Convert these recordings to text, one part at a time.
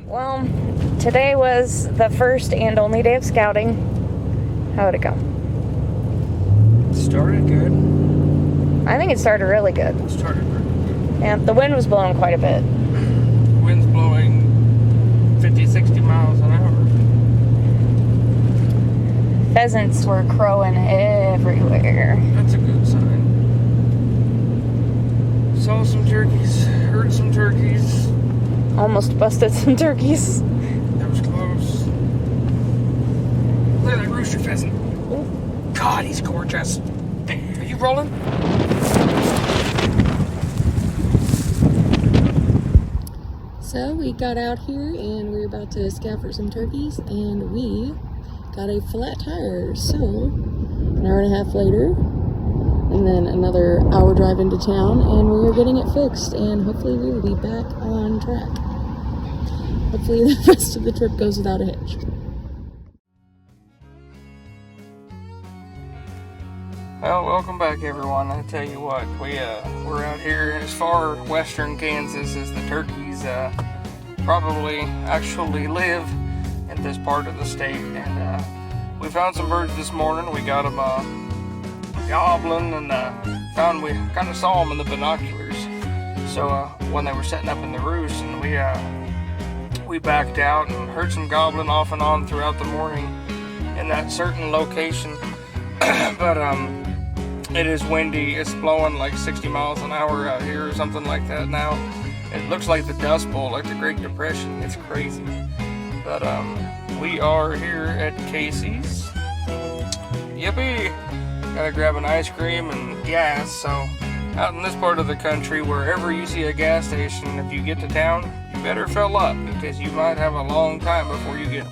Well, today was the first and only day of scouting. How'd it go? Started good. I think it started really good. Started pretty good. And the wind was blowing quite a bit. Wind's blowing 50, 60 miles an hour. Pheasants were crowing everywhere. That's a good sign. Saw some turkeys, heard some turkeys. Almost busted some turkeys. That was close. Look at that rooster pheasant. Ooh. God, he's gorgeous. Are you rolling? So we got out here and we were about to scout for some turkeys, and we got a flat tire. So an hour and a half later, and then another hour drive into town, and we are getting it fixed, and hopefully we will be back on track. Hopefully the rest of the trip goes without a hitch. Well, welcome back, everyone. I tell you what, we're out here as far western Kansas as the turkeys probably actually live in this part of the state. And we found some birds this morning. We got them gobbling, and we kind of saw them in the binoculars. So when they were setting up in the roost, and we backed out and heard some gobbling off and on throughout the morning in that certain location. But it is windy. It's blowing like 60 miles an hour out here or something like that now. It looks like the Dust Bowl, like the Great Depression. It's crazy. But we are here at Casey's. Yippee! Gotta grab an ice cream and gas. So out in this part of the country, wherever you see a gas station, if you get to town, you better fill up, because you might have a long time before you get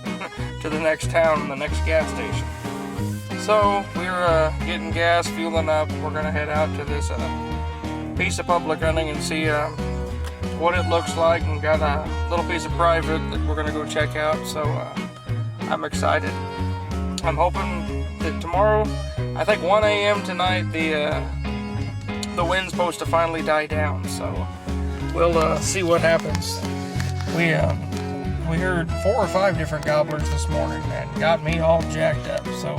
to the next town and the next gas station. So we're getting gas, fueling up. We're gonna head out to this piece of public hunting and see what it looks like, and got a little piece of private that we're gonna go check out. So I'm excited. I'm hoping that tomorrow, I think 1 a.m. tonight, the wind's supposed to finally die down. So we'll see what happens. We heard 4 or 5 different gobblers this morning and got me all jacked up. So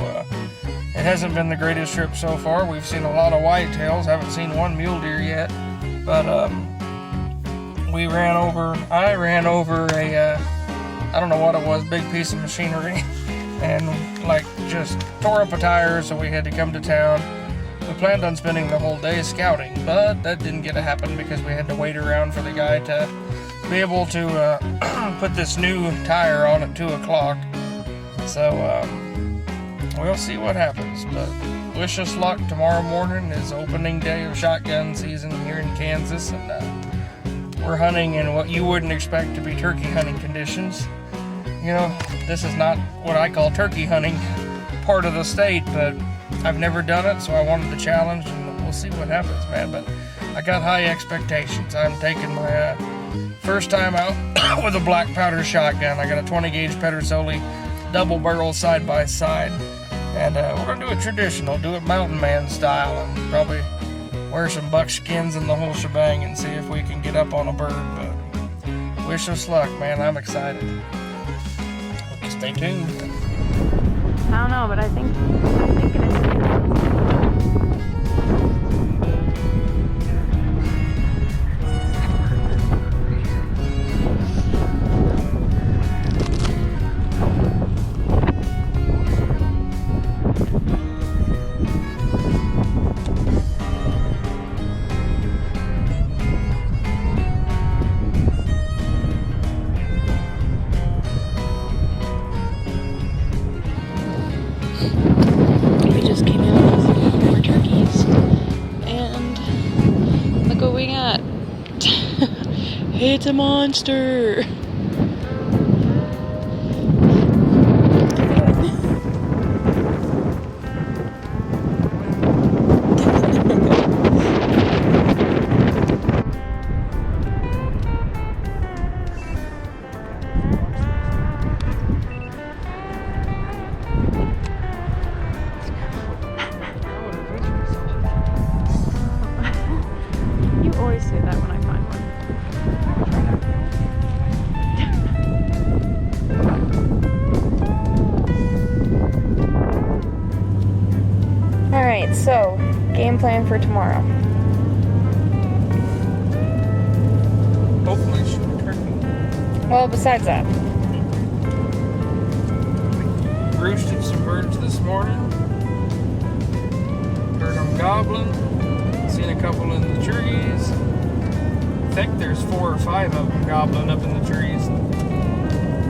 it hasn't been the greatest trip so far. We've seen a lot of whitetails. Haven't seen one mule deer yet. But I ran over a I don't know what it was, big piece of machinery, and like just tore up a tire. So we had to come to town. We planned on spending the whole day scouting, but that didn't get to happen because we had to wait around for the guy to be able to put this new tire on at 2 o'clock. So we'll see what happens, but wish us luck. Tomorrow morning is opening day of shotgun season here in Kansas, and we're hunting in what you wouldn't expect to be turkey hunting conditions. You know, this is not what I call turkey hunting part of the state, but I've never done it, so I wanted the challenge, and we'll see what happens, man. But I got high expectations. I'm taking my first time out with a black powder shotgun. I got a 20 gauge Pedersoli double barrel side by side, and we're gonna do it traditional, do it mountain man style, and probably wear some buckskins and the whole shebang and see if we can get up on a bird. But wish us luck, man. I'm excited. Stay tuned. I don't know, but I'm thinking it's we just came out with more turkeys, and look what we got. It's a monster. always say that when I find one. game plan for tomorrow? Hopefully shoot a turkey. Well, besides that. Roosted some birds this morning. Heard them gobbling. Seen a couple in the trees. I think there's 4 or 5 of them gobbling up in the trees.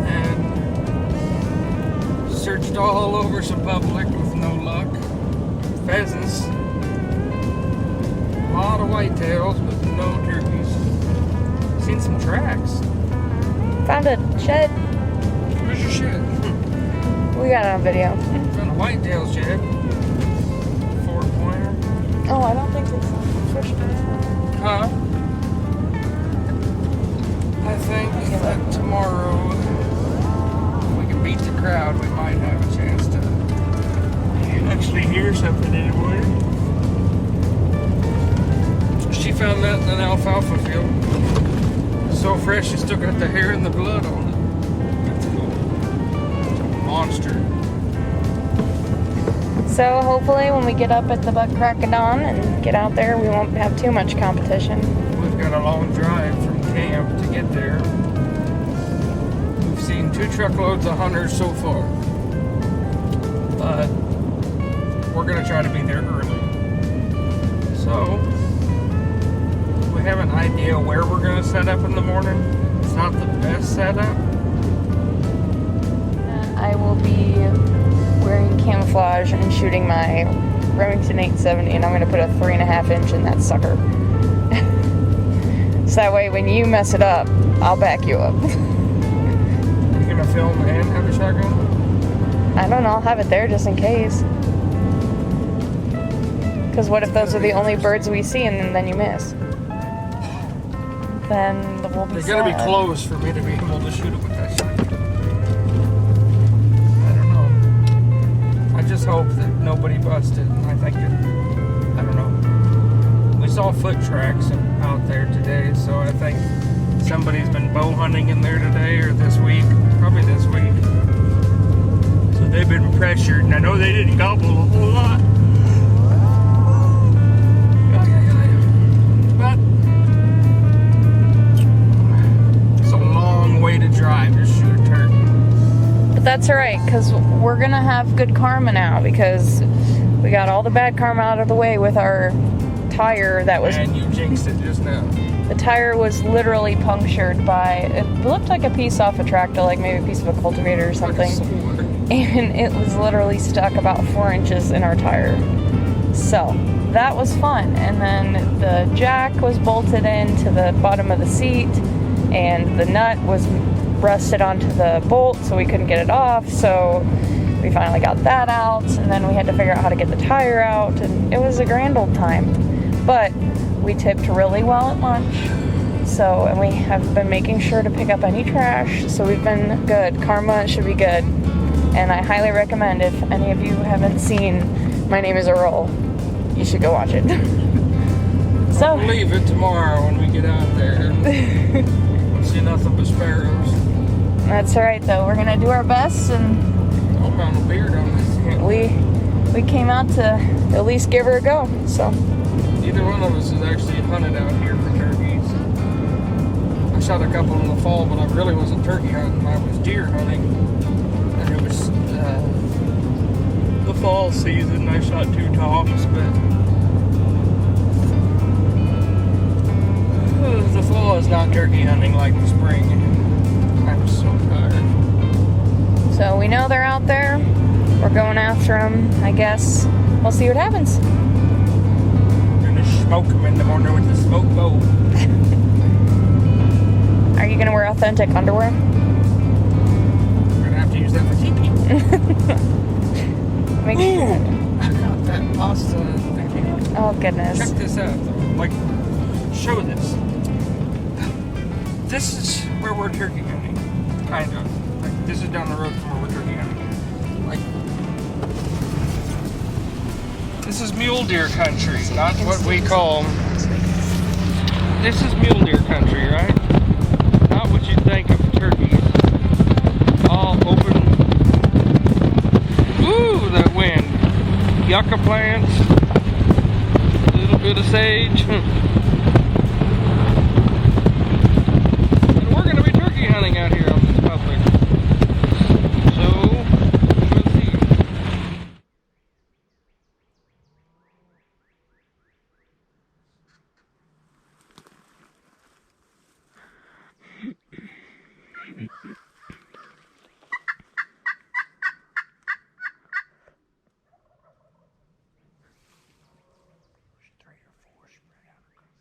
And searched all over some public with no luck. Pheasants. A lot of whitetails, but no turkeys. Seen some tracks. Found a shed. Where's your shed? We got it on video. Found a whitetail shed. 4-pointer. Oh, I don't think there's fish there. Huh? I think that tomorrow we can beat the crowd. We might have a chance to actually hear something anyway. She found that in an alfalfa field. So fresh, it still got the hair and the blood on it. It's a monster. So hopefully when we get up at the butt crack of dawn and get out there, we won't have too much competition. We've got a long drive from camp to get there. We've seen 2 truckloads of hunters so far. But we're going to try to be there early. So we have an idea where we're going to set up in the morning. It's not the best setup. I will be wearing camouflage and shooting my Remington 870, and I'm going to put a 3.5 inch in that sucker. So that way when you mess it up, I'll back you up. You're going to film and have a shotgun? I don't know, I'll have it there just in case. Because what if those are the only birds we see and then you miss? Then we'll be They got to be sad. close for me to be able to shoot it with that shotgun. I don't know. I just hope that nobody busted. I think it, I don't know. We saw foot tracks out there today, so I think somebody's been bow hunting in there today or this week. Probably this week. So they've been pressured, and I know they didn't gobble a whole lot. But it's a long way to drive to shoot a turkey. But that's alright, because we're going to have good karma now, because we got all the bad karma out of the way with our tire that was... And you jinxed it just now. The tire was literally punctured by... It looked like a piece off a tractor, like maybe a piece of a cultivator or something. And it was literally stuck about 4 inches in our tire. So, that was fun. And then the jack was bolted into the bottom of the seat, and the nut was rusted onto the bolt, so we couldn't get it off. So we finally got that out, and then we had to figure out how to get the tire out, and it was a grand old time. But we tipped really well at lunch. So, and we have been making sure to pick up any trash, so we've been good. Karma should be good. And I highly recommend, if any of you haven't seen My Name is Earl, you should go watch it. So I'll leave it tomorrow when we get out there and see nothing but sparrows. that's alright though. We're gonna do our best, and I'll pound a beard on this camp. we came out to at least give her a go. So Neither one of us has actually hunted out here for turkeys. I shot a couple in the fall, but I really wasn't turkey hunting. I was deer hunting. And it was the fall season. I shot 2 toms, but the fall is not turkey hunting like the spring. I'm so tired. so we know they're out there. We're going after them, I guess. We'll see what happens. We're gonna smoke them in the morning with the smoke bowl. Are you gonna wear authentic underwear? We're gonna have to use that for TP. Make Ooh, sure. I got that pasta thingy. Oh goodness. Check this out, though. Like, show this. This is where we're turkey hunting, kind of. Like, this is down the road from where we're turkey hunting. Like, this is mule deer country, not what we call. This is mule deer country, right? Not what you think of turkeys. All open. Ooh, that wind. Yucca plants. bit of sage. And we're going to be turkey hunting out here on this public. So, we'll see. There's 3 or 4 spread out across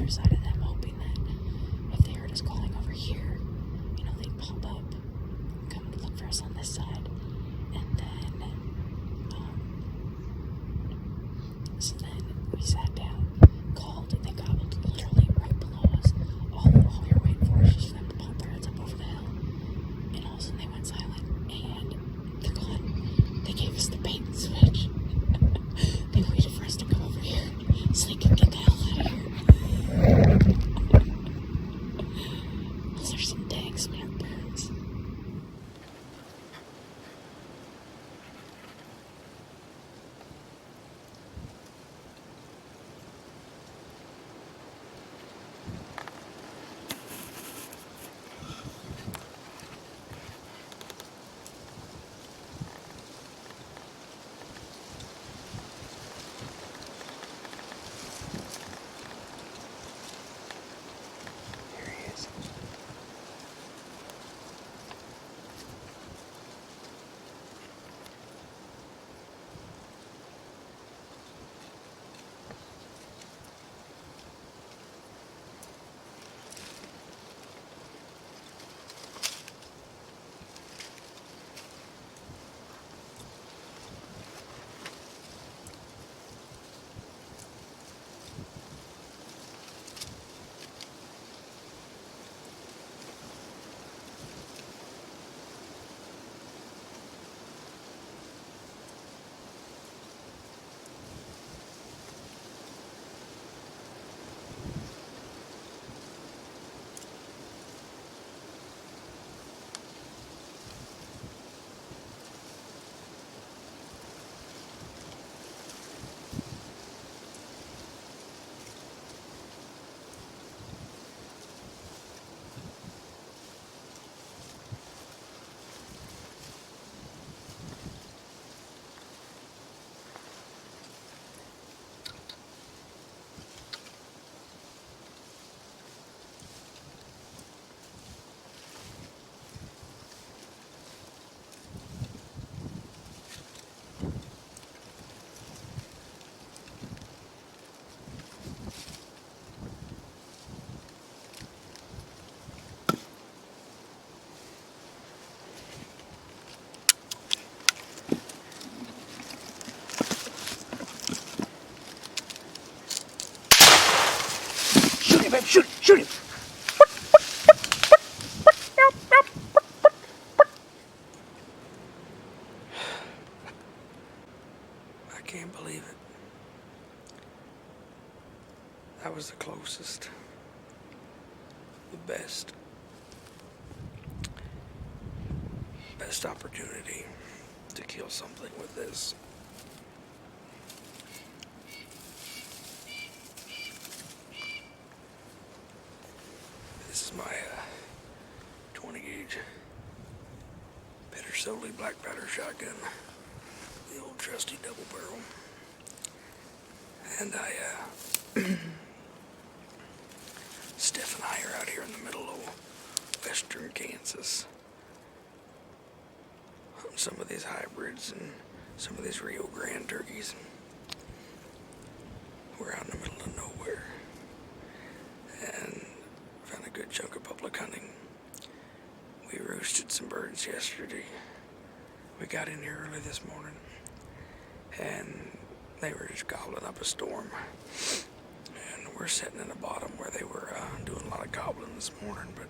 other side of them, hoping that if they heard us calling over here, they'd pop up, come to look for us on this side. And then, so then we sat down, called, and they gobbled literally right below us. All we were waiting for was just for them to pop their heads up over the hill. And all of a sudden they went silent, and they're gone. They gave us the bait and switch. They waited for us to come over here so they could get the hell out of here. Those are some dang smart birds. Shoot him! I can't believe it. That was the closest. The best opportunity to kill something with this. This is my 20 gauge Solely black powder shotgun, the old trusty double barrel. And Steph and I are out here in the middle of western Kansas on some of these hybrids and some of these Rio Grande turkeys. We're out in the middle of nowhere and found a good chunk of public hunting. We roosted some birds yesterday. We got in here early this morning and they were just gobbling up a storm. And we're sitting in the bottom where they were doing a lot of gobbling this morning, but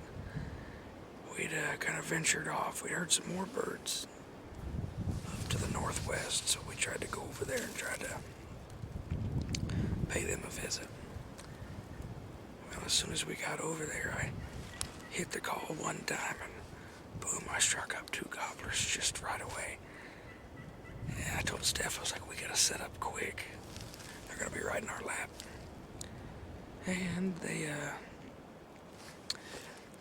we'd kind of ventured off. We heard some more birds up to the northwest, so we tried to go over there and try to pay them a visit. Well, as soon as we got over there, I hit the call one time and boom, I struck up 2 gobblers just right away. And I told Steph, I was like, we gotta set up quick. They're gonna be right in our lap. And they,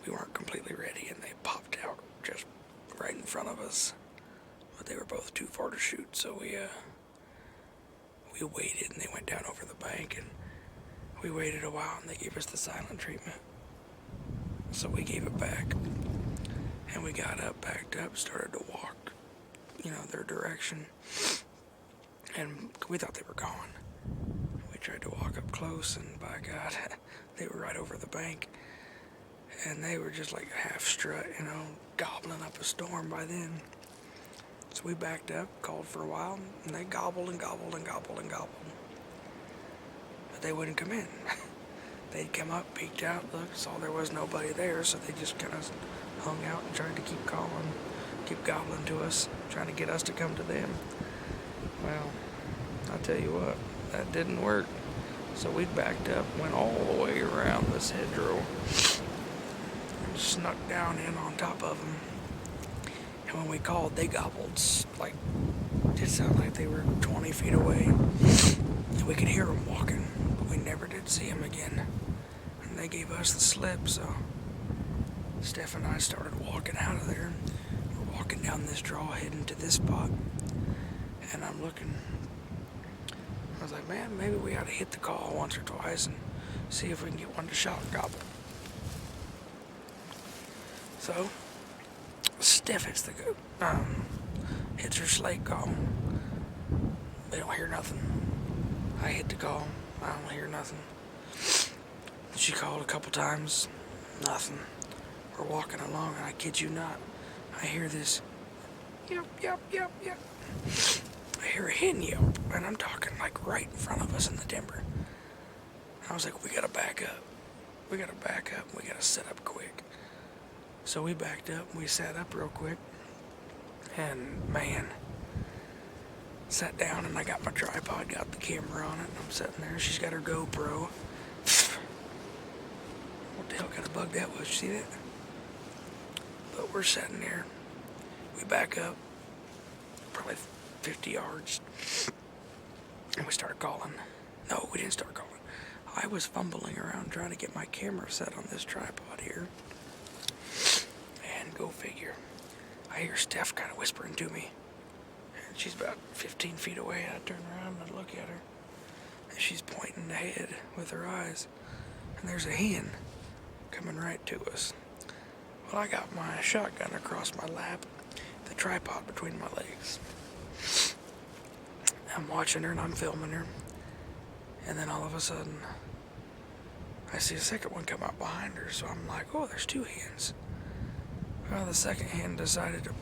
we weren't completely ready and they popped out just right in front of us. But they were both too far to shoot, so we waited and they went down over the bank and we waited a while and they gave us the silent treatment. So we gave it back. And we got up, backed up, started to walk, their direction. And we thought they were gone. We tried to walk up close, and by God, they were right over the bank. And they were just like a half strut, you know, gobbling up a storm by then. So we backed up, called for a while, and they gobbled and gobbled and gobbled and gobbled. But they wouldn't come in. They'd come up, peeked out, looked, saw there was nobody there, so they just kind of hung out and tried to keep calling, keep gobbling to us, trying to get us to come to them. Well, I tell you what, that didn't work. So we backed up, went all the way around this hedgerow, and snuck down in on top of them. And when we called, they gobbled, like, it sounded like they were 20 feet away. And we could hear them walking, but we never did see them again. And they gave us the slip, so Steph and I started walking out of there. We're walking down this draw, heading to this spot. And I'm looking, I was like, man, maybe we ought to hit the call once or twice and see if we can get one to shock gobble. So, Steph hits hits her slate call. They don't hear nothing. I hit the call. I don't hear nothing. She called a couple times. Nothing. We're walking along, and I kid you not, I hear this, yep, yep, yep, yep. I hear a hen yelp, and I'm talking like right in front of us in the timber. I was like, we gotta back up. We gotta back up. We gotta set up quick. So we backed up, and we sat up real quick, and man, sat down, and I got my tripod, got the camera on it, and I'm sitting there. She's got her GoPro. What the hell kind of bug that was? You see that? But we're sitting there. We back up, probably 50 yards, and we started calling. No, we didn't start calling. I was fumbling around trying to get my camera set on this tripod here. And go figure, I hear Steph kind of whispering to me. And she's about 15 feet away. I turn around and I look at her. And she's pointing ahead with her eyes. And there's a hen coming right to us. Well, I got my shotgun across my lap, the tripod between my legs. I'm watching her and I'm filming her. And then all of a sudden, I see a second one come up behind her. So I'm like, oh, there's two hens. Well, the second hen decided to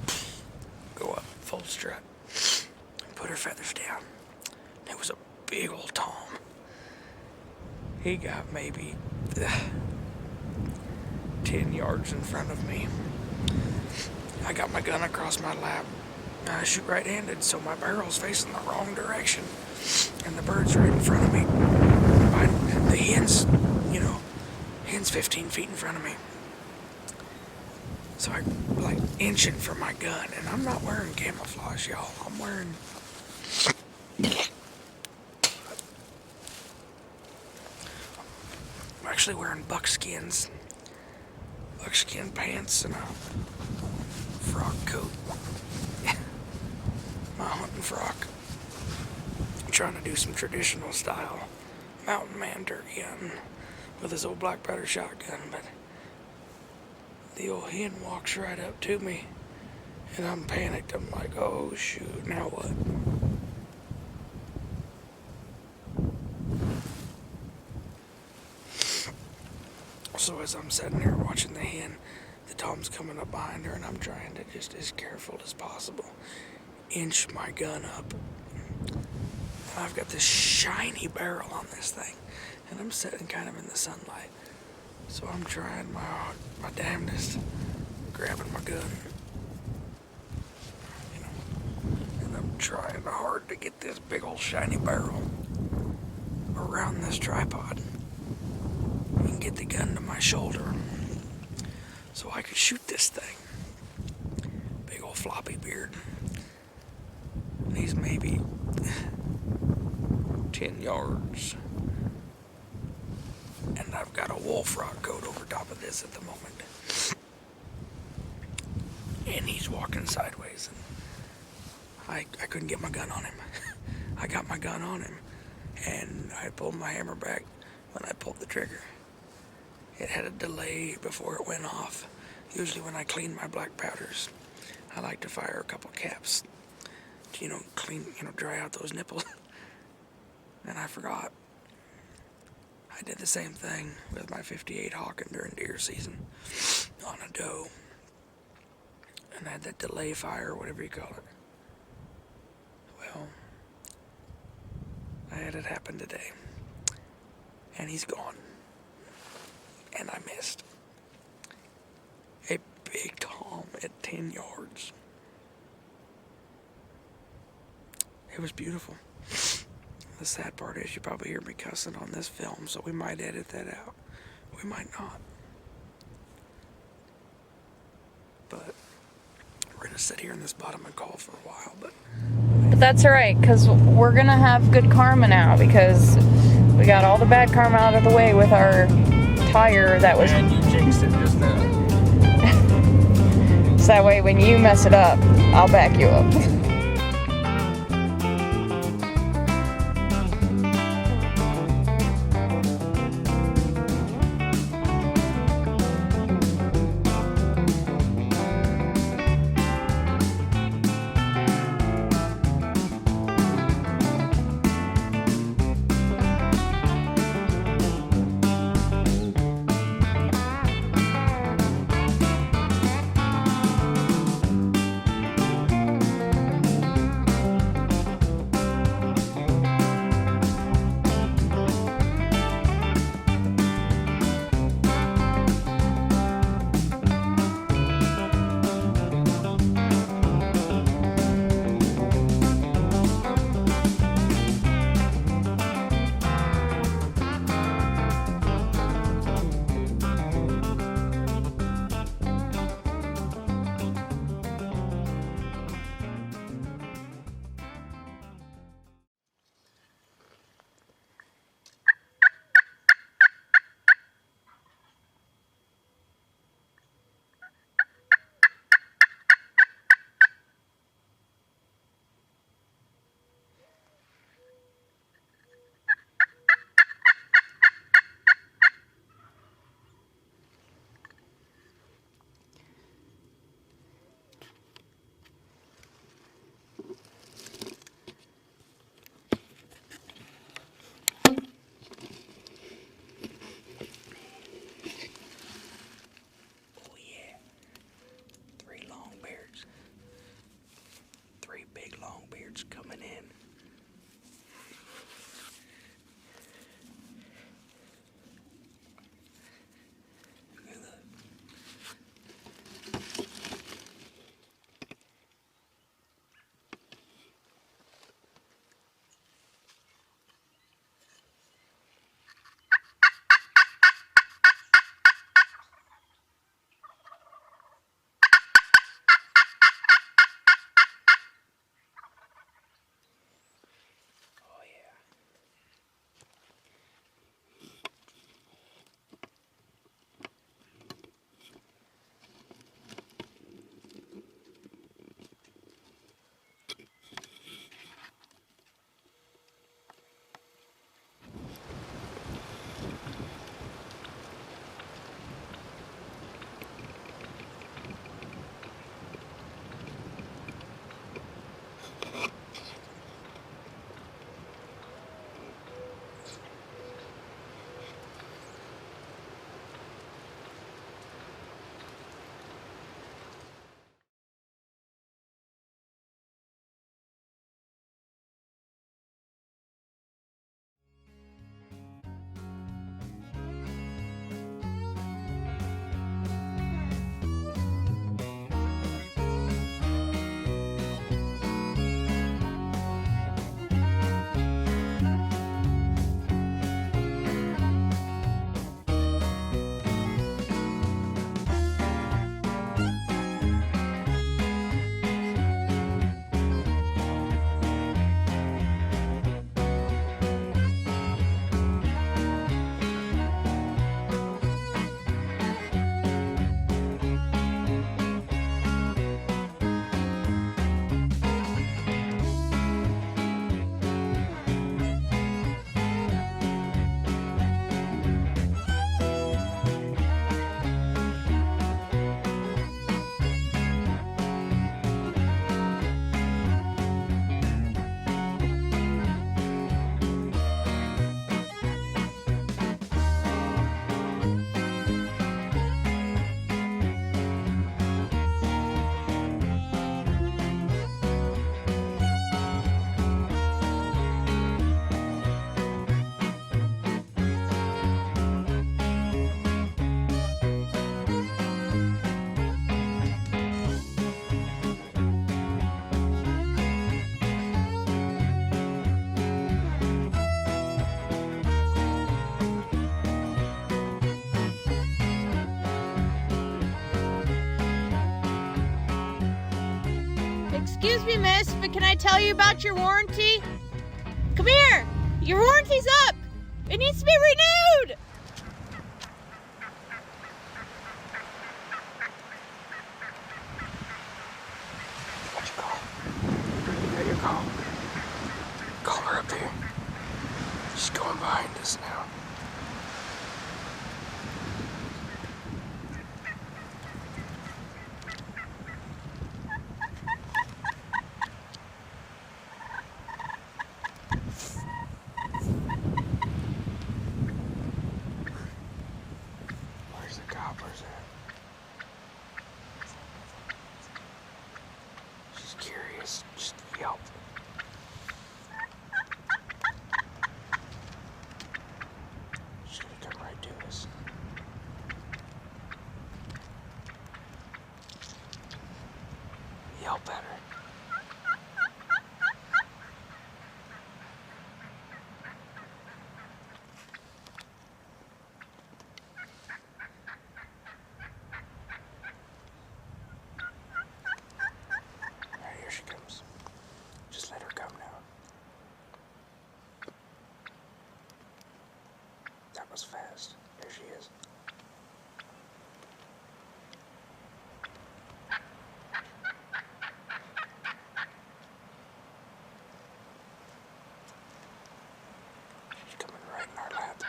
go up full strut and put her feathers down. It was a big old tom. He got maybe 10 yards in front of me. I got my gun across my lap. I shoot right-handed, so my barrel's facing the wrong direction. And the bird's right in front of me. The hen's, hen's 15 feet in front of me. So I, like, inching for my gun, and I'm not wearing camouflage, y'all. I'm actually wearing buckskin pants and a frock coat. My hunting frock. I'm trying to do some traditional style mountain man turkey hunting with this old black powder shotgun, but the old hen walks right up to me, and I'm panicked. I'm like, oh shoot, now what? So as I'm sitting there watching the hen, the tom's coming up behind her, and I'm trying to just, as careful as possible, inch my gun up. And I've got this shiny barrel on this thing, and I'm sitting kind of in the sunlight. So I'm trying my damnedest, grabbing my gun, and I'm trying hard to get this big old shiny barrel around this tripod and get the gun to my shoulder so I could shoot this thing. Big old floppy beard. And he's maybe 10 yards. And I've got a wolf rock coat over top of this at the moment. And he's walking sideways. And I couldn't get my gun on him. I got my gun on him, and I pulled my hammer back when I pulled the trigger. It had a delay before it went off. Usually when I clean my black powders, I like to fire a couple caps to, dry out those nipples. And I forgot. I did the same thing with my 58 Hawken during deer season on a doe. And I had that delay fire, whatever you call it. Well, I had it happen today. And he's gone. And I missed. A big tom at 10 yards. It was beautiful. The sad part is you probably hear me cussing on this film, so we might edit that out. We might not. But we're going to sit here in this bottom and call for a while. But that's alright, because we're going to have good karma now, because we got all the bad karma out of the way with our tire that was... And you jinxed it just now. So that way when you mess it up, I'll back you up. Excuse me, miss, but can I tell you about your warranty? Come here! Your warranty's up! It needs to be renewed! What'd you call? There you go. Call her up there. She's going behind us now. Where's the gobblers at? She's curious. Just yelp. She's gonna come right to us. Yelp at her. Alright, here she comes. Just let her come now. That was fast. There she is. She's coming right in our lap.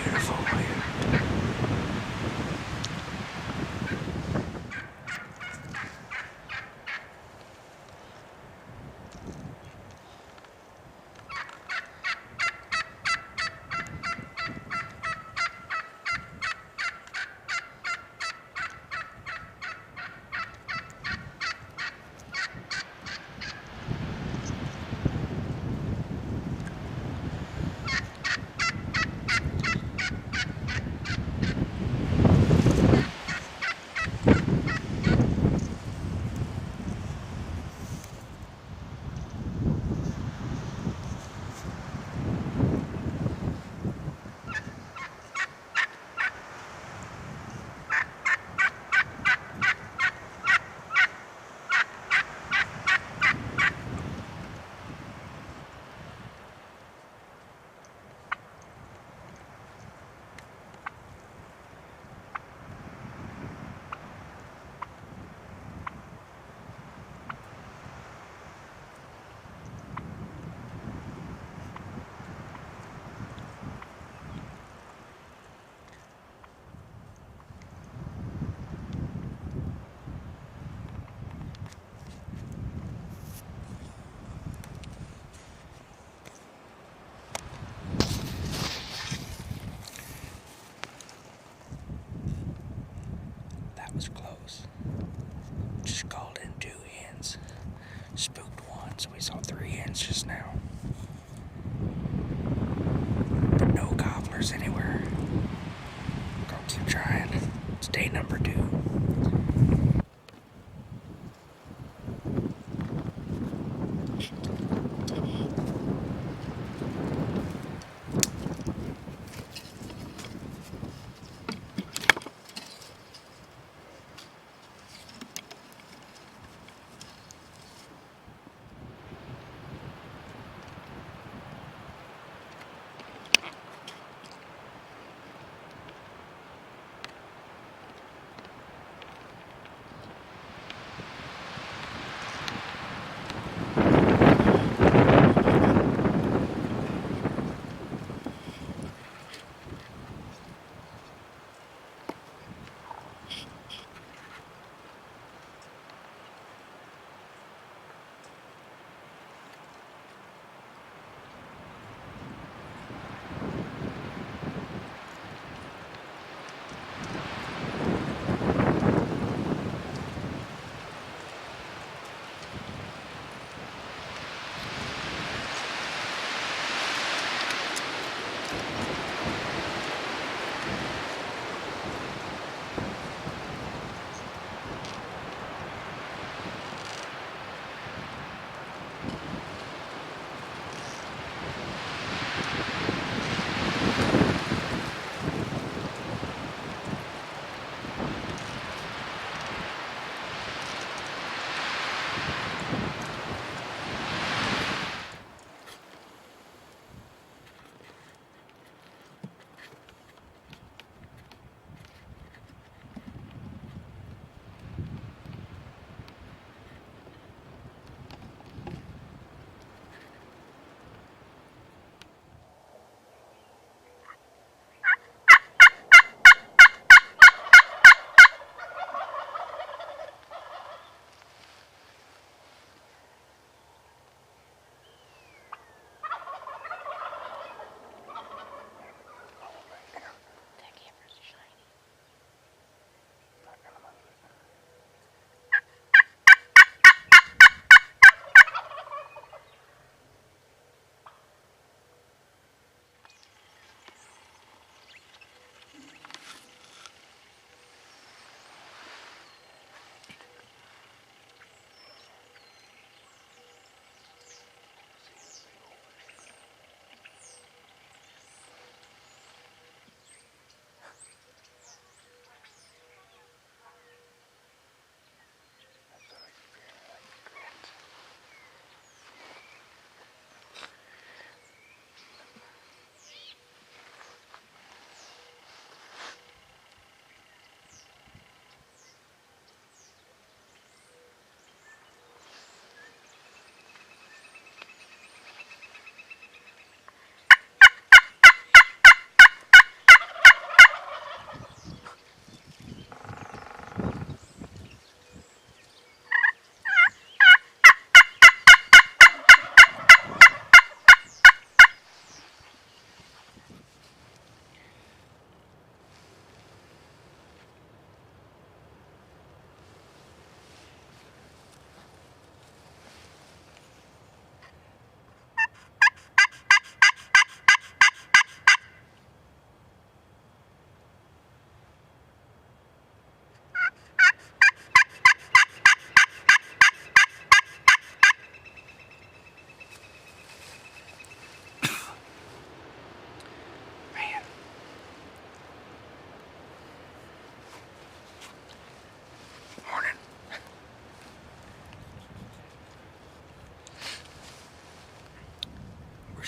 Beautiful wind. That was close. Just called in 2 hens. Spooked one, so we saw 3 hens just now. But no gobblers anywhere. Gonna keep trying. It's day number 2.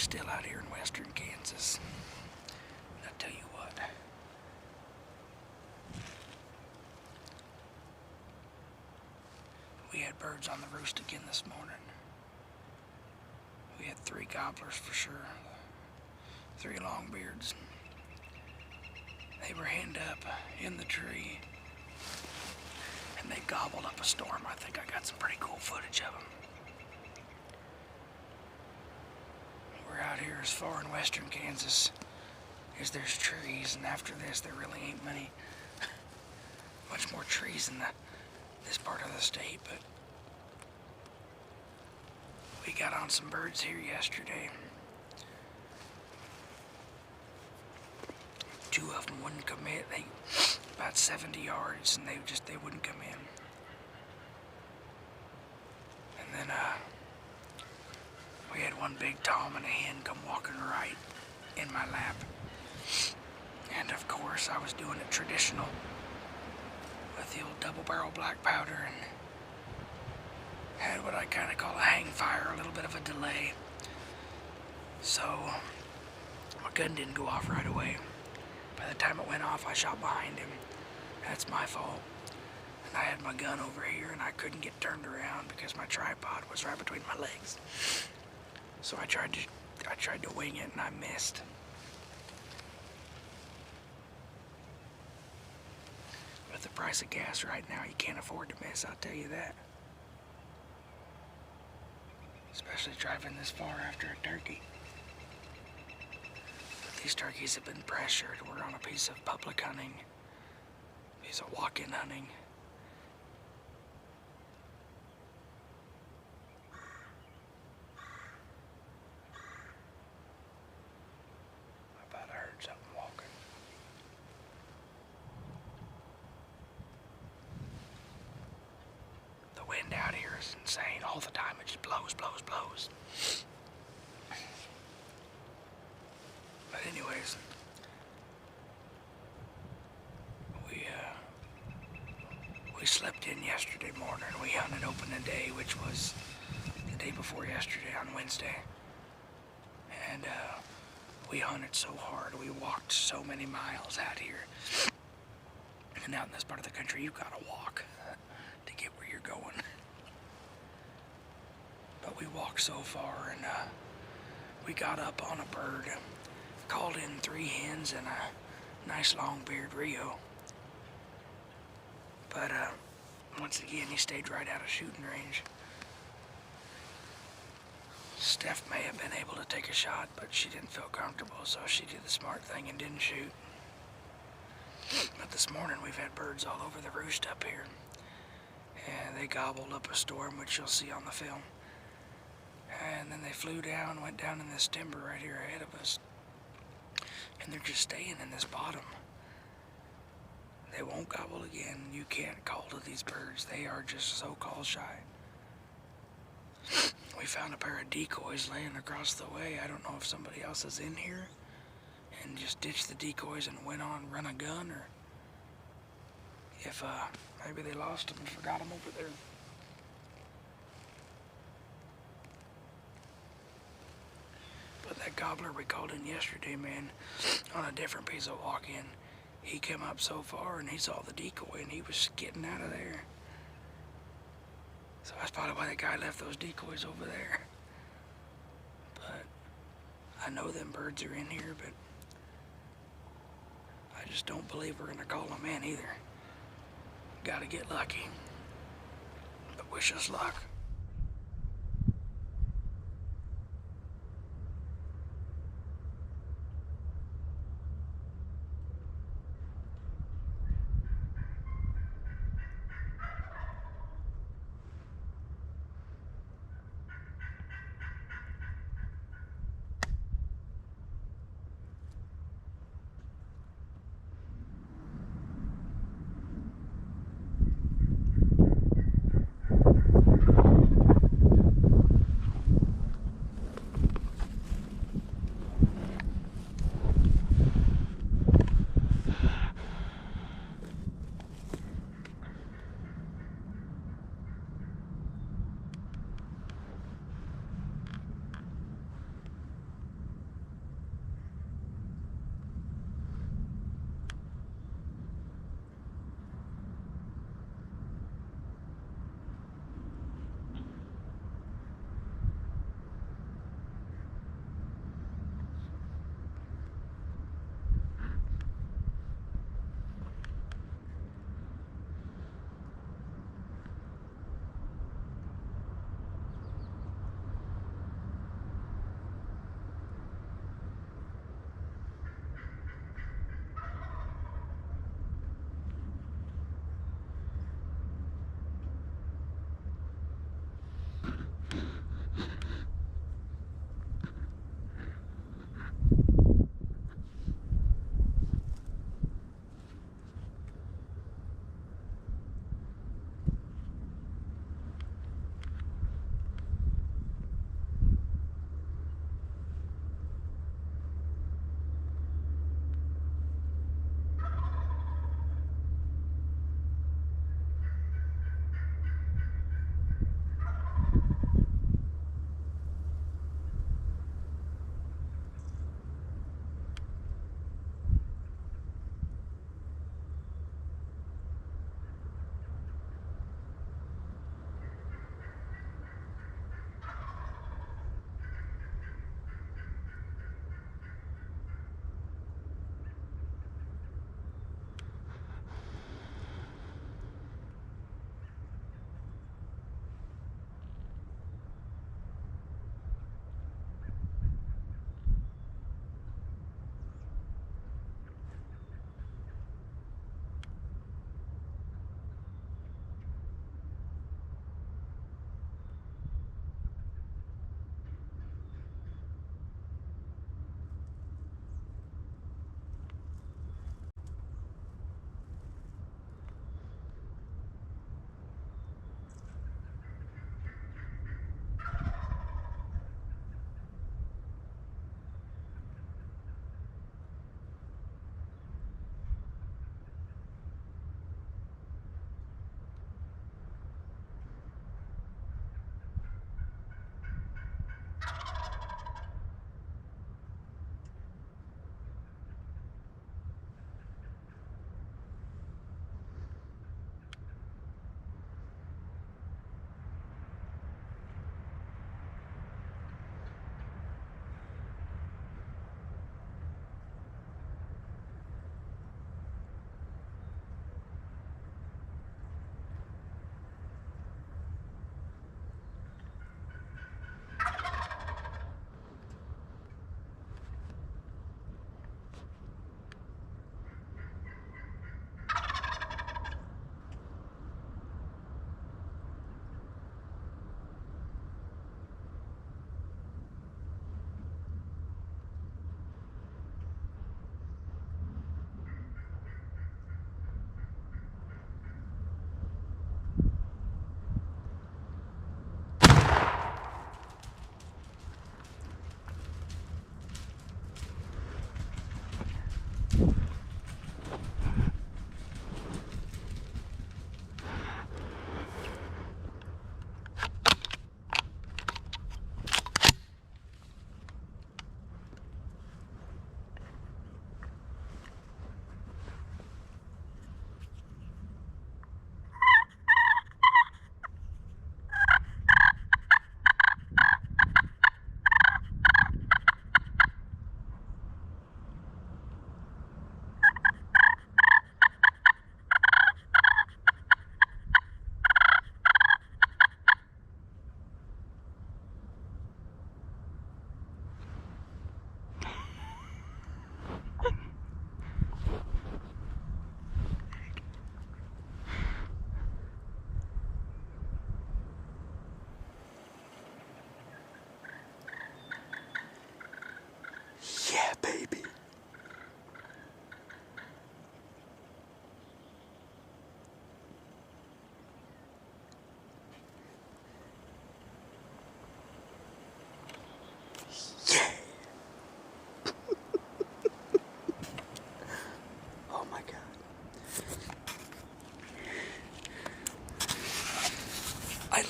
still out here in western Kansas. And I tell you what, we had birds on the roost again this morning. We had 3 gobblers for sure, 3 longbeards. They were henned up in the tree, and they gobbled up a storm. I think I got some pretty cool footage of them. We're out here as far in western Kansas as there's trees, and after this there really ain't much more trees in this part of the state, but we got on some birds here yesterday. 2 of them wouldn't commit. They about 70 yards, and they wouldn't come in. And then we had one big tom and a hen come walking right in my lap. And of course I was doing it traditional with the old double barrel black powder, and had what I kind of call a hang fire, a little bit of a delay. So my gun didn't go off right away. By the time it went off, I shot behind him. That's my fault. And I had my gun over here, and I couldn't get turned around because my tripod was right between my legs. So I tried to wing it, and I missed. With the price of gas right now, you can't afford to miss, I'll tell you that. Especially driving this far after a turkey. But these turkeys have been pressured. We're on a piece of public hunting, piece of walk-in hunting. I thought I heard something walking. The wind out here is insane all the time. It just blows, blows, blows. But anyways, we slept in yesterday morning. We hunted open a day, which was the day before yesterday on Wednesday. And we hunted so hard. We walked so many miles out here. And out in this part of the country, you've got to walk to get where you're going. But we walked so far, and we got up on a bird, called in 3 hens and a nice long-beard Rio. But once again, he stayed right out of shooting range. Steph may have been able to take a shot, but she didn't feel comfortable, so she did the smart thing and didn't shoot. But this morning, we've had birds all over the roost up here, and they gobbled up a storm, which you'll see on the film. And then they flew down, went down in this timber right here ahead of us, and they're just staying in this bottom. They won't gobble again. You can't call to these birds. They are just so call shy. We found a pair of decoys laying across the way. I don't know if somebody else is in here and just ditched the decoys and went on run a gun, or if maybe they lost them and forgot them over there. But that gobbler we called in yesterday, man, on a different piece of walk-in, he came up so far and he saw the decoy and he was getting out of there. So that's probably why that guy left those decoys over there. But I know them birds are in here, but I just don't believe we're gonna call them in either. Gotta get lucky. But wish us luck.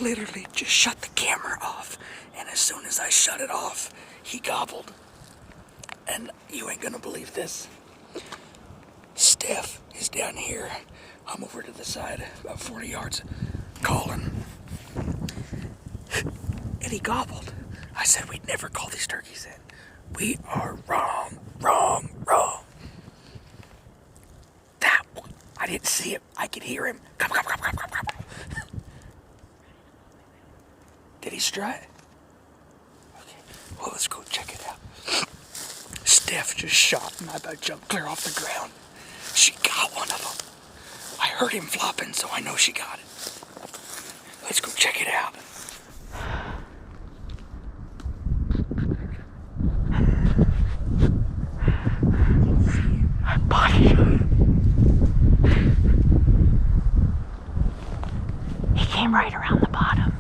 literally just shut the camera off, and as soon as I shut it off, he gobbled. And you ain't gonna believe this. Steph is down here. I'm over to the side, about 40 yards, calling. And he gobbled. I said we'd never call these turkeys in. We are wrong. That one, I didn't see him. I could hear him. Come. Did he strut? Okay, well, let's go check it out. Steph just shot, and I about jumped clear off the ground. She got one of them. I heard him flopping, so I know she got it. Let's go check it out. He came right around the bottom.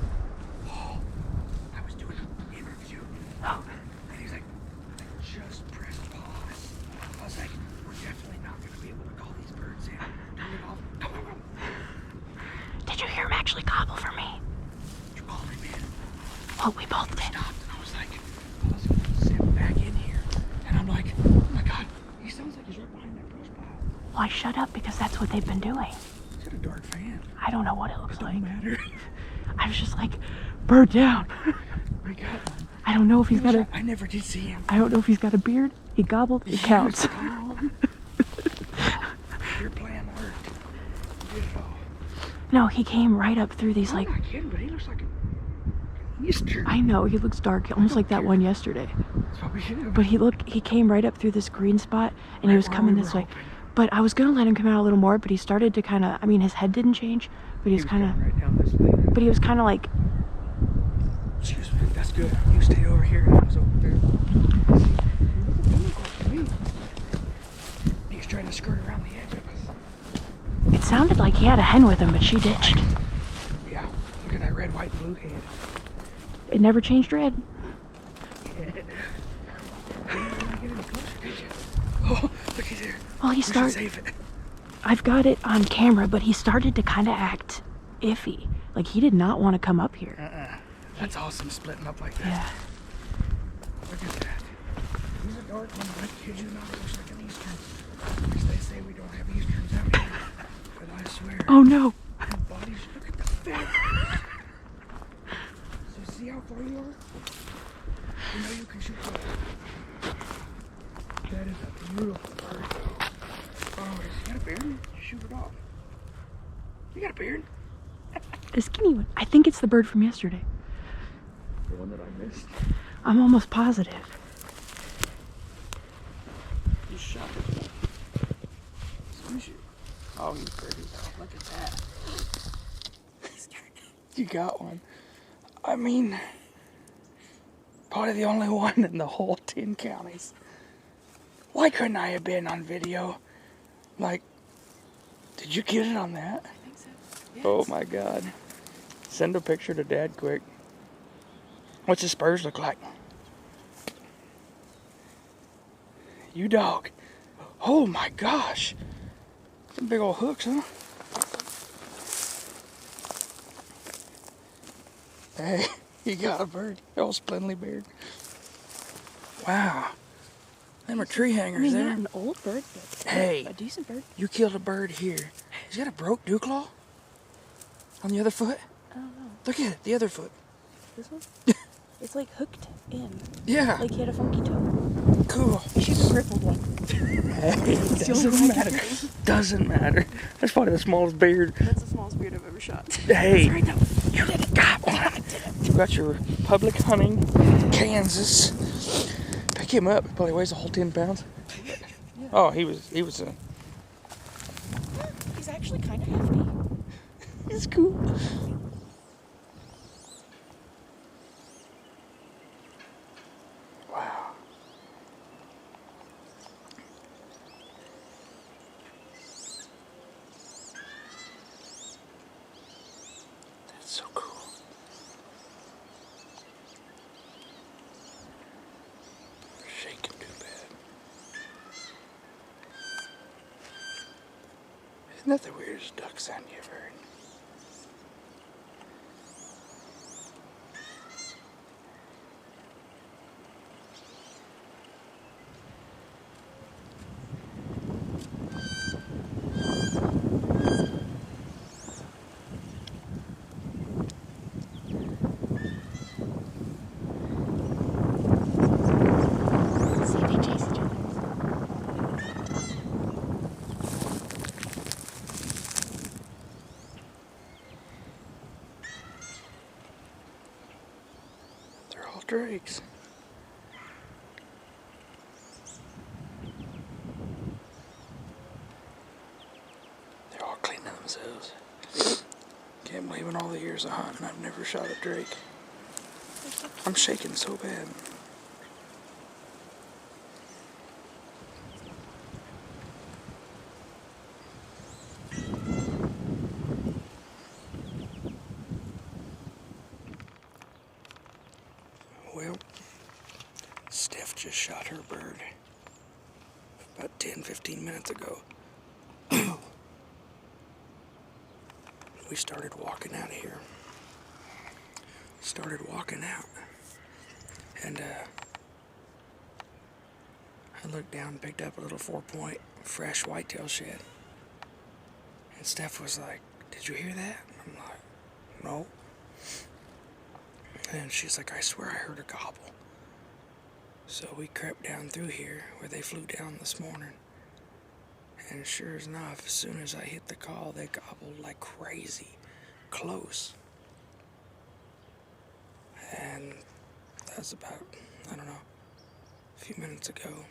I was doing an interview. Oh. And he's like, I just pressed pause. I was like, we're definitely not going to be able to call these birds in. Turn it off. Come. Did you hear him actually gobble for me? You called him in. Well, we both did. Stopped, and I was like, I was going to sit back in here. And I'm like, oh my God, he sounds like he's right behind that brush pile. Why shut up? Because that's what they've been doing. He's got a dark fan. I don't know what it looks like. Don't matter. I was just like, bird down. We got one. I don't know if he's got a. I never did see him. I don't know if he's got a beard. He gobbled. It counts. Your plan worked. You did it all. No, he came right up through these like. I'm not kidding, but he looks like an Eastern. I know he looks dark, almost like that one yesterday. That's what we should have. But he came right up through this green spot, and he was coming this way. But I was gonna let him come out a little more, but he started to kind of. I mean, his head didn't change, but he was kind of. Right down this lane. But he was kind of like. Excuse me. That's good. You stay over here, and I was over there. He's trying to skirt around the edge of us. It sounded like he had a hen with him, but she ditched. Yeah. Look at that red, white, blue head. It never changed red. Oh, looky there. Well, he We should started. save it. I've got it on camera, but he started to kind of act iffy. Like he did not want to come up here. That's awesome, splitting up like that. Yeah. Look at that. He's a dark one, but I kid you not, it looks like an Eastern. Because they say we don't have Easterns out here. But I swear. Oh no. The bodies, look at the feathers. So see how far you are? You know you can shoot that. That is a beautiful bird. Oh, has he got a beard? You shoot it off. You got a beard? A skinny one. I think it's the bird from yesterday. The one that I missed. I'm almost positive. You shot it. Excuse you. Oh, he's pretty though. Look at that. You got one. I mean, probably the only one in the whole 10 counties. Why couldn't I have been on video? Like, did you get it on that? I think so. Yes. Oh my God. Send a picture to Dad quick. What's his spurs look like? You dog. Oh my gosh. Some big old hooks, huh? Hey, you got a bird. Old splendidly beard. Wow. Them are tree hangers there. Not an old bird, but Hey. a decent bird. You killed a bird here. Is that a broke dew claw? On the other foot? I don't know. Look at it, the other foot. This one? It's like hooked in. Yeah. Like he had a funky toe. Cool. You should have crippled one. Hey, doesn't matter. Doesn't matter. That's probably the smallest beard. That's the smallest beard I've ever shot. Hey, you got one. You got your public hunting, Kansas. Pick him up. He probably weighs a whole 10 pounds. Yeah. Oh, he was a. He's actually kind of hefty. It's cool. Wow. That's so cool. Shaking too bad. Isn't that the weirdest duck sound you ever heard? drakes. They're all cleaning themselves. Can't believe in all the years of hunting I've never shot a drake. I'm shaking so bad. Well, Steph just shot her bird about 10-15 minutes ago. We started walking out of here. And I looked down and picked up a little 4-point fresh whitetail shed. And Steph was like, "Did you hear that?" I'm like, "No." And she's like, "I swear I heard a gobble." So we crept down through here where they flew down this morning. And sure enough, as soon as I hit the call, they gobbled like crazy, close. And that was about, I don't know, a few minutes ago.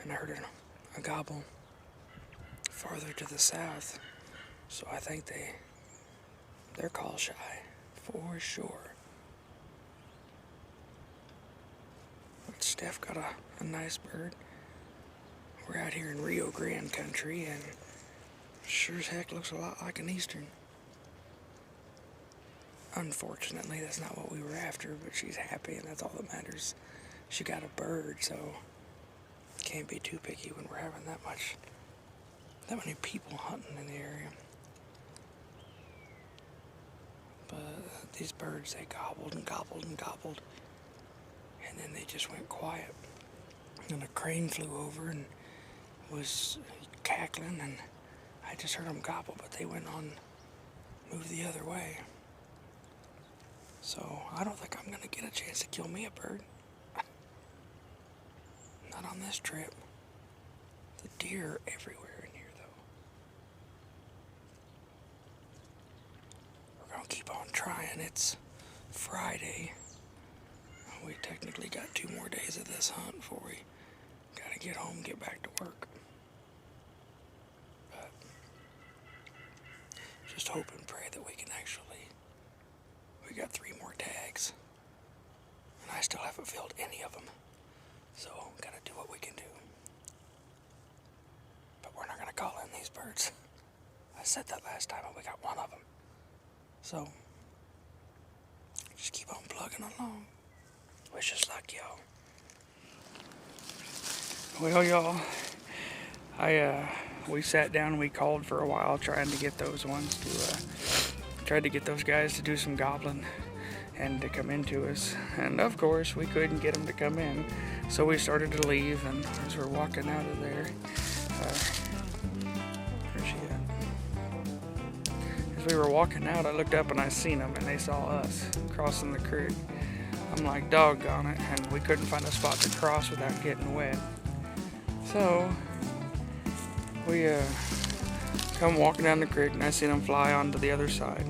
And I heard a gobble farther to the south. So I think they're call shy, for sure. But Steph got a nice bird. We're out here in Rio Grande country, and sure as heck looks a lot like an eastern. Unfortunately, that's not what we were after, but she's happy, and that's all that matters. She got a bird, so can't be too picky when we're having that many people hunting in the area. But these birds, they gobbled and gobbled and gobbled, and then they just went quiet. And a crane flew over and was cackling, and I just heard them gobble, but they went on, moved the other way. So I don't think I'm gonna get a chance to kill me a bird. Not on this trip. The deer are everywhere in here, though. We're gonna keep on trying. It's Friday. We technically got 2 more days of this hunt before we gotta get home and get back to work. But just hope and pray that we can actually. We got 3 more tags, and I still haven't filled any of them. So gotta do what we can do. But we're not gonna call in these birds. I said that last time, and we got 1 of them. So just keep on plugging along. Wish us luck, y'all. Well, y'all, we sat down and we called for a while trying to get those ones to, tried to get those guys to do some gobbling and to come into us. And of course, we couldn't get them to come in. So we started to leave, and as we're walking out of there, where's she at? As we were walking out, I looked up and I seen them, and they saw us crossing the creek. I'm like, doggone it, and we couldn't find a spot to cross without getting wet. So we come walking down the creek, and I seen them fly onto the other side.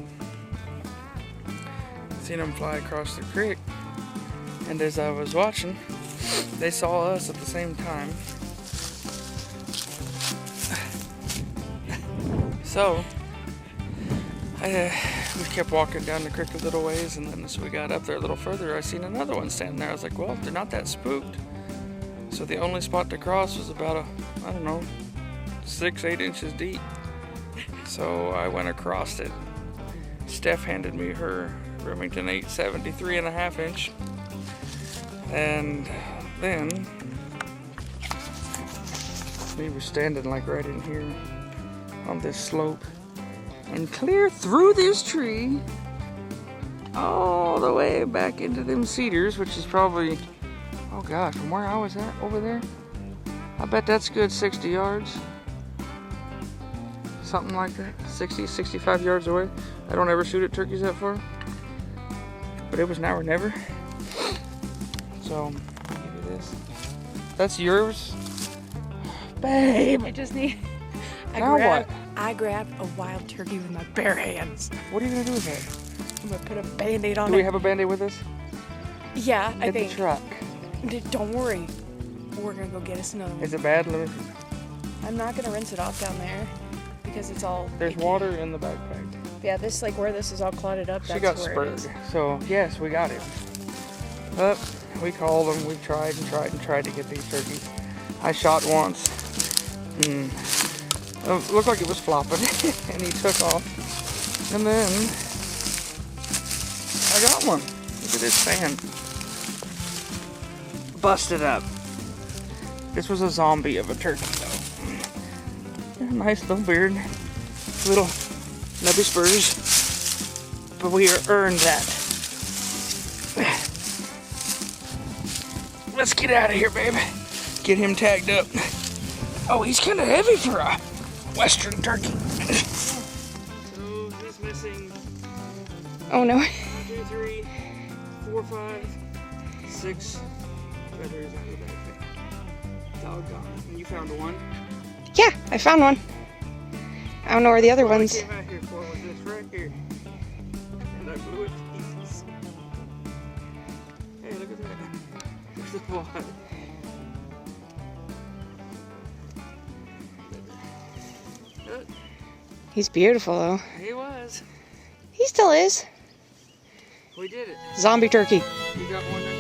Seen them fly across the creek, and as I was watching, they saw us at the same time. So we kept walking down the creek a little ways, and then as we got up there a little further, I seen another one standing there. I was like, well, they're not that spooked. So the only spot to cross was about 6-8 inches deep. So I went across it. Steph handed me her Remington 873 1/2 inch. And then we were standing like right in here on this slope, and clear through this tree all the way back into them cedars, which is probably, oh gosh, from where I was at over there, I bet that's a good 60 yards. Something like that, 60, 65 yards away. I don't ever shoot at turkeys that far, but it was now or never. So, I'll give you this. That's yours? Babe! I just need. What? I grabbed a wild turkey with my bare hands. What are you gonna do with that? I'm gonna put a band-aid on it. Do we have a band-aid with us? Yeah, I Get think. the truck. Don't worry. We're gonna go get us another one. Is it bad? Let me. I'm not gonna rinse it off down there because it's all. There's icky. water in the backpack. Yeah, this like where this is all clotted up. She That's got where it spurred. is. So yes, we got it. But we called them. We tried and tried and tried to get these turkeys. I shot once. It looked like it was flopping, and he took off. And then I got one. Look at this fan. Busted up. This was a zombie of a turkey, though. Nice little beard, little nubby spurs. But we earned that. Let's get out of here, baby. Get him tagged up. Oh, he's kind of heavy for a western turkey. So he's missing Oh no. 1, 2, 3, 4, 5, 6 feathers out of the backpack. Doggone. And you found one? Yeah, I found one. I don't know where the other All I ones. came out here for was this right here. And I blew it to pieces. Hey, look at that. There's the wad. Look, He's beautiful though. he was. He still is. We did it. Zombie turkey. You got one there?